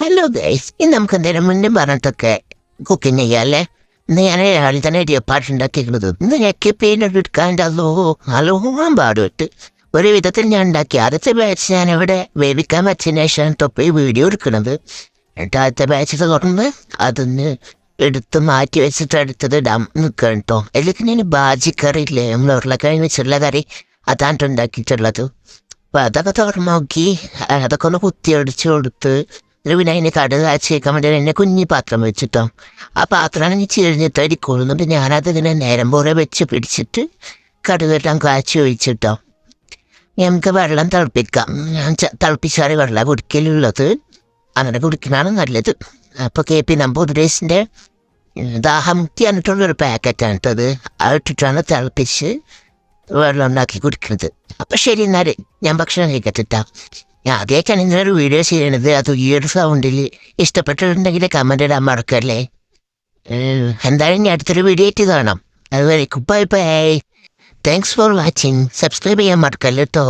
Hello guys, ഇന്ന് നമുക്ക് എന്തെങ്കിലും മുന്നേ പറഞ്ഞിട്ടൊക്കെ കുക്കിംഗ് ചെയ്യാല്ലേ. ഇന്ന് ഞാൻ രാവിലെ തന്നെ ഇടിയപ്പാട്ടുണ്ടാക്കിയിരുന്നത്. ഇന്ന് ഞെക്കി പെയിൻ്റ് എടുക്കാണ്ടല്ലോ നല്ലോണം പാടുപെട്ട് ഒരു വിധത്തിൽ ഞാൻ ഉണ്ടാക്കി. ആദ്യത്തെ ബാച്ച് ഞാൻ ഇവിടെ വേവിക്കാൻ വെച്ചതിന് ശേഷം തൊപ്പി വീഡിയോ എടുക്കുന്നത്. എന്നിട്ട് ആദ്യത്തെ ബാച്ച് തുറന്ന് അതിന് എടുത്ത് മാറ്റി വെച്ചിട്ട് എടുത്തത് ഇടാൻ നിൽക്കണം കേട്ടോ. അല്ലെങ്കിൽ ഞാൻ ബാജിക്കറി ഇല്ലേ, നമ്മൾ ഉരുളക്കിഴങ്ങ് വെച്ചുള്ള കറി അതാണ് ഉണ്ടാക്കിയിട്ടുള്ളത്. അപ്പം അതൊക്കെ തുറന്ന് നോക്കി അതൊക്കെ ഒന്ന് കുത്തിയടിച്ച് കൊടുത്ത് പിന്നെ അതിന് കടുക് കാച്ചി വയ്ക്കാൻ വേണ്ടി എന്നെ കുഞ്ഞി പാത്രം വെച്ചിട്ടോ. ആ പാത്രമാണെങ്കിൽ ചിരിഞ്ഞിട്ട് അരിക്കൊള്ളുന്നുണ്ട്. ഞാനത് ഇങ്ങനെ നേരം പോലെ വെച്ച് പിടിച്ചിട്ട് കടുകെല്ലാം കാച്ചി ഒഴിച്ചിട്ടോ. നമുക്ക് വെള്ളം തിളപ്പിക്കാം. ഞാൻ തിളപ്പിച്ചാറ് വെള്ളം കുടിക്കലുള്ളത്, അങ്ങനെ കുടിക്കണതാണ് നല്ലത്. അപ്പോൾ KP നമ്പൂതിരീസിൻ്റെ ദാഹമുക്തി എന്നിട്ടുള്ളൊരു പാക്കറ്റാണ് കേട്ടത്. അതിട്ടിട്ടാണ് തിളപ്പിച്ച് വെള്ളം ഉണ്ടാക്കി കുടിക്കുന്നത്. അപ്പം ശരി, എന്നാൽ ഞാൻ ഭക്ഷണം കഴിക്കത്തിട്ടാ. ഞാൻ ആദ്യമായിട്ടാണ് ഇങ്ങനൊരു വീഡിയോ ചെയ്യണത്. അത് ഈ ഒരു സൗണ്ടിൽ ഇഷ്ടപ്പെട്ടിട്ടുണ്ടെങ്കിൽ കമൻ്റ് ഇടാൻ മറക്കല്ലേ. എന്തായാലും ഞാൻ അടുത്തൊരു വീഡിയോ ആയിട്ട് കാണാം. അതുവരെ bye bye. Thanks for watching. Subscribe ചെയ്യാൻ മറക്കല്ലോ കേട്ടോ.